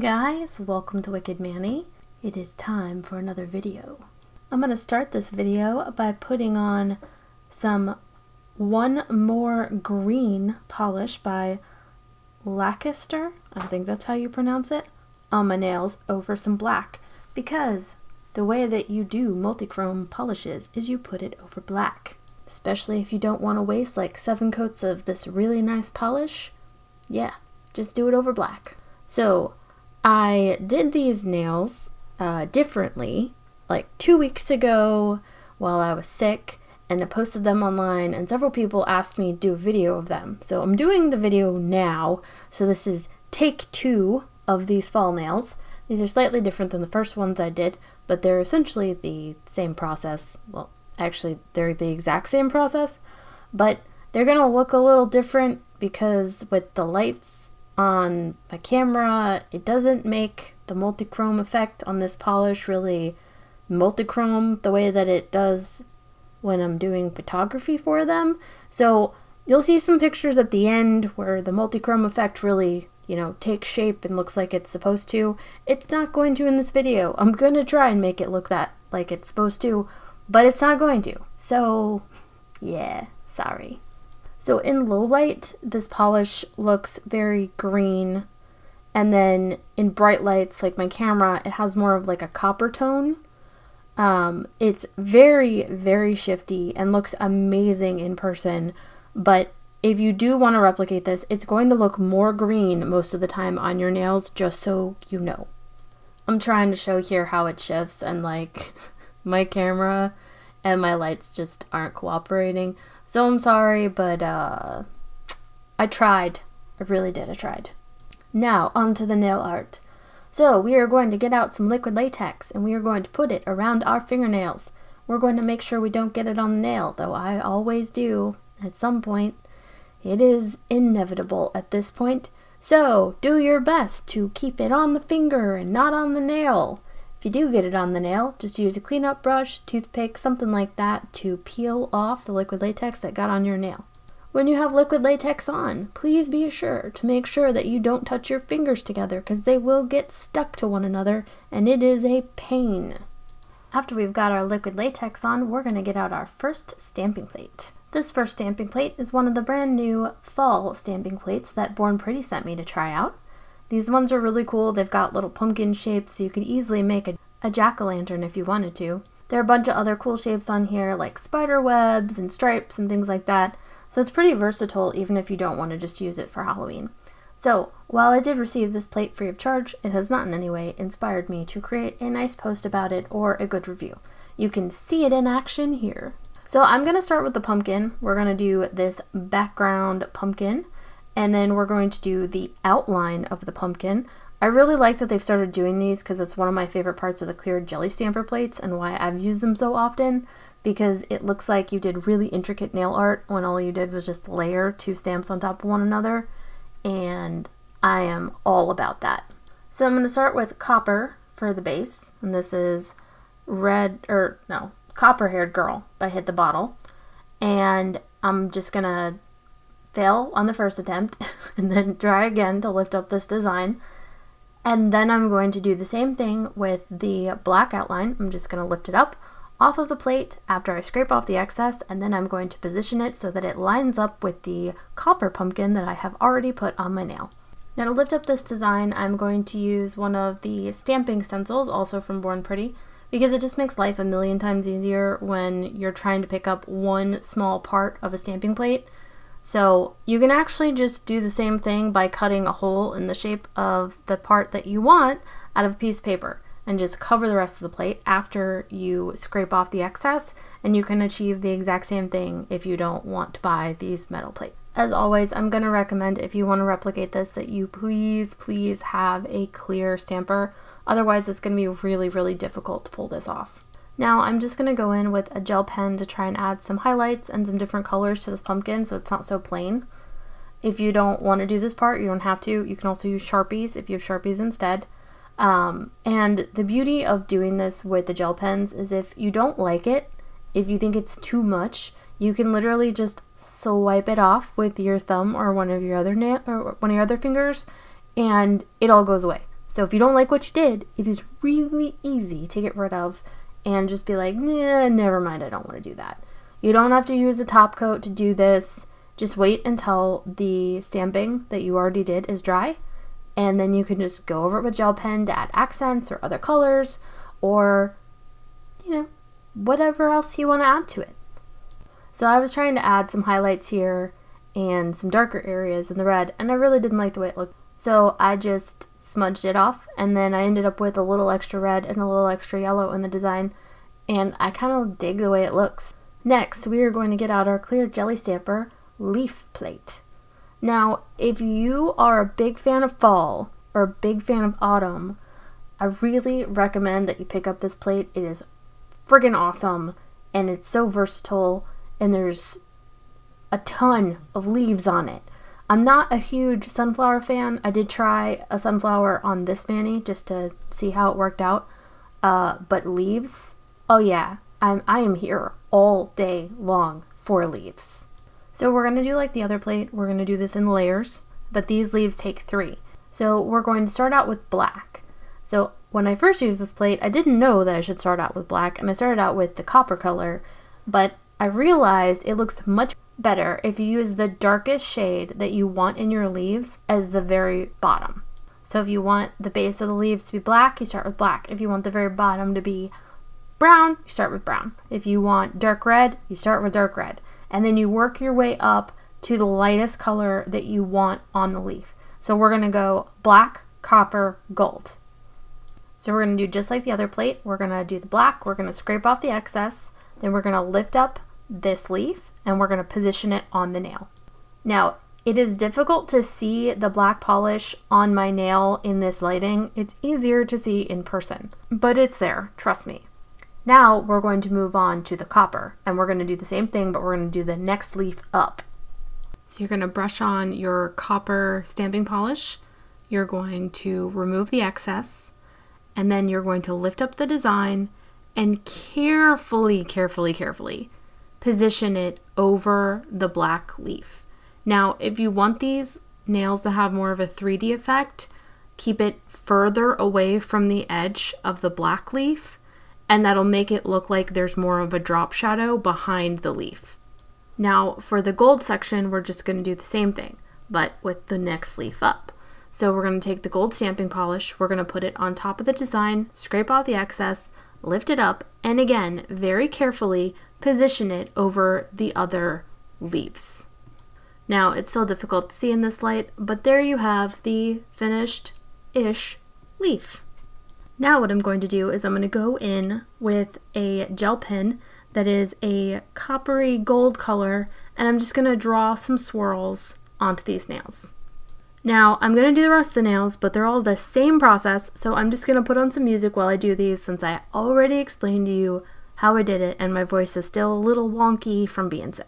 guys, welcome to Wicked Manny. It is time for another video. I'm going to start this video by putting on some One More Green polish by Lakister, I think that's how you pronounce it, on my nails over some black, because the way that you do multi-chrome polishes is you put it over black. Especially if you don't want to waste like 7 coats of this really nice polish, yeah, just do it over black. So I did these nails differently like 2 weeks ago while I was sick, and I posted them online and several people asked me to do a video of them. So I'm doing the video now. So this is take 2 of these fall nails. These are slightly different than the first ones I did, but they're essentially the same process. Well, actually they're the exact same process, but they're gonna look a little different because with the lights on my camera, it doesn't make the multi-chrome effect on this polish really multi-chrome the way that it does when I'm doing photography for them. So you'll see some pictures at the end where the multi-chrome effect really, takes shape and looks like it's supposed to. It's not going to in this video. I'm gonna try and make it look like it's supposed to, but it's not going to. So yeah, sorry. So in low light, this polish looks very green, and then in bright lights, like my camera, it has more of like a copper tone. It's very, very shifty and looks amazing in person, but if you do want to replicate this, it's going to look more green most of the time on your nails, just so you know. I'm trying to show here how it shifts, and like my camera and my lights just aren't cooperating. So I'm sorry, but I tried. I really did. I tried. Now, onto the nail art. So we are going to get out some liquid latex and we are going to put it around our fingernails. We're going to make sure we don't get it on the nail, though I always do at some point. It is inevitable at this point. So do your best to keep it on the finger and not on the nail. If you do get it on the nail, just use a cleanup brush, toothpick, something like that to peel off the liquid latex that got on your nail. When you have liquid latex on, please be sure to make sure that you don't touch your fingers together because they will get stuck to one another and it is a pain. After we've got our liquid latex on, we're going to get out our first stamping plate. This first stamping plate is one of the brand new fall stamping plates that Born Pretty sent me to try out. These ones are really cool. They've got little pumpkin shapes, so you could easily make a jack-o'-lantern if you wanted to. There are a bunch of other cool shapes on here, like spider webs and stripes and things like that. So it's pretty versatile, even if you don't want to just use it for Halloween. So while I did receive this plate free of charge, it has not in any way inspired me to create a nice post about it or a good review. You can see it in action here. So I'm going to start with the pumpkin. We're going to do this background pumpkin, and then we're going to do the outline of the pumpkin. I really like that they've started doing these because it's one of my favorite parts of the clear jelly stamper plates and why I've used them so often, because it looks like you did really intricate nail art when all you did was just layer 2 stamps on top of one another, and I am all about that. So I'm going to start with copper for the base, and this is Copper Haired Girl by Hit the Bottle, and I'm just going to fail on the first attempt and then try again to lift up this design. And then I'm going to do the same thing with the black outline. I'm just going to lift it up off of the plate after I scrape off the excess, and then I'm going to position it so that it lines up with the copper pumpkin that I have already put on my nail. Now to lift up this design, I'm going to use one of the stamping stencils, also from Born Pretty, because it just makes life a million times easier when you're trying to pick up one small part of a stamping plate. So you can actually just do the same thing by cutting a hole in the shape of the part that you want out of a piece of paper and just cover the rest of the plate after you scrape off the excess, and you can achieve the exact same thing if you don't want to buy these metal plates. As always, I'm going to recommend, if you want to replicate this, that you please have a clear stamper. Otherwise it's going to be really, really difficult to pull this off. Now I'm just going to go in with a gel pen to try and add some highlights and some different colors to this pumpkin so it's not so plain. If you don't want to do this part, you don't have to. You can also use Sharpies if you have Sharpies instead. And the beauty of doing this with the gel pens is if you don't like it, if you think it's too much, you can literally just swipe it off with your thumb or one of your other fingers, and it all goes away. So if you don't like what you did, it is really easy to get rid of and just be like, nah, never mind, I don't want to do that. You don't have to use a top coat to do this. Just wait until the stamping that you already did is dry, and then you can just go over it with gel pen to add accents or other colors or, you know, whatever else you want to add to it. So I was trying to add some highlights here and some darker areas in the red, and I really didn't like the way it looked. So I just smudged it off, and then I ended up with a little extra red and a little extra yellow in the design, and I kind of dig the way it looks. Next, we are going to get out our clear jelly stamper leaf plate. Now, if you are a big fan of fall or a big fan of autumn, I really recommend that you pick up this plate. It is friggin' awesome, and it's so versatile, and there's a ton of leaves on it. I'm not a huge sunflower fan. I did try a sunflower on this mani just to see how it worked out, but leaves, oh yeah, I am here all day long for leaves. So we're going to do like the other plate. We're going to do this in layers, but these leaves take 3. So we're going to start out with black. So when I first used this plate, I didn't know that I should start out with black, and I started out with the copper color, but I realized it looks much better if you use the darkest shade that you want in your leaves as the very bottom. So if you want the base of the leaves to be black, you start with black. If you want the very bottom to be brown, you start with brown. If you want dark red, you start with dark red. And then you work your way up to the lightest color that you want on the leaf. So we're going to go black, copper, gold. So we're going to do just like the other plate. We're going to do the black. We're going to scrape off the excess. Then we're going to lift up this leaf, and we're going to position it on the nail. Now, it is difficult to see the black polish on my nail in this lighting. It's easier to see in person, but it's there, trust me. Now we're going to move on to the copper, and we're going to do the same thing, but we're going to do the next leaf up. So you're going to brush on your copper stamping polish. You're going to remove the excess, and then you're going to lift up the design and carefully position it over the black leaf. Now, if you want these nails to have more of a 3D effect, keep it further away from the edge of the black leaf, and that'll make it look like there's more of a drop shadow behind the leaf. Now, for the gold section, we're just going to do the same thing, but with the next leaf up. So we're going to take the gold stamping polish, we're going to put it on top of the design, scrape off the excess, lift it up, and again, very carefully position it over the other leaves. Now, it's still difficult to see in this light, but there you have the finished-ish leaf. Now what I'm going to do is I'm going to go in with a gel pen that is a coppery gold color, and I'm just going to draw some swirls onto these nails. Now, I'm going to do the rest of the nails, but they're all the same process, so I'm just going to put on some music while I do these since I already explained to you how I did it, and my voice is still a little wonky from being sick.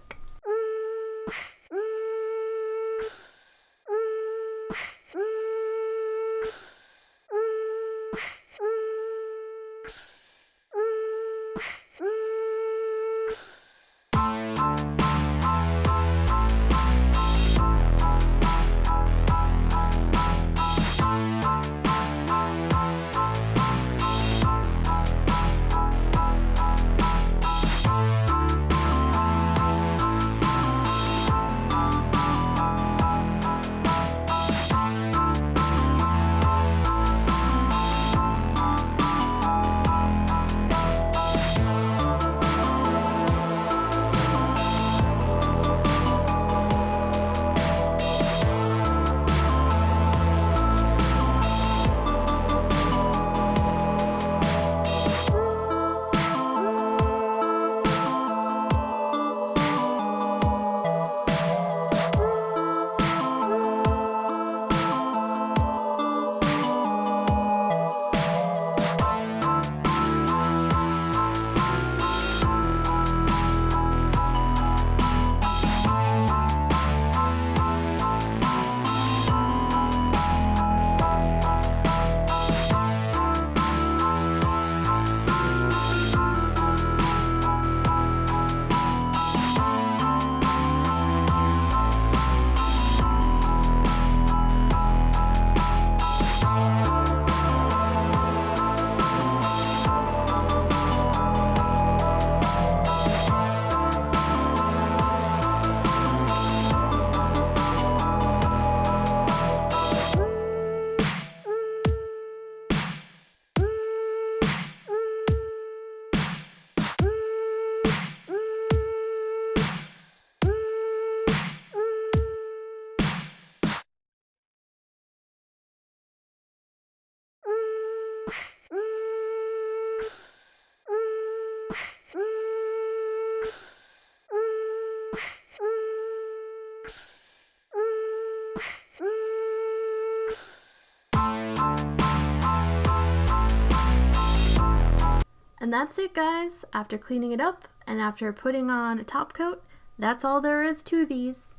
And that's it, guys. After cleaning it up and after putting on a top coat, that's all there is to these.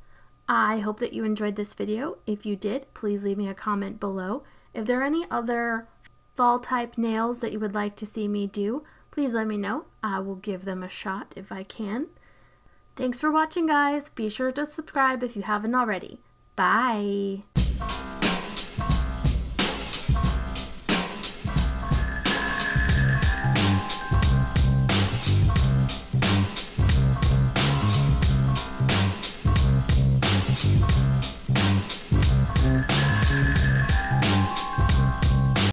I hope that you enjoyed this video. If you did, please leave me a comment below. If there are any other fall type nails that you would like to see me do, please let me know. I will give them a shot if I can. Thanks for watching, guys. Be sure to subscribe if you haven't already. Bye!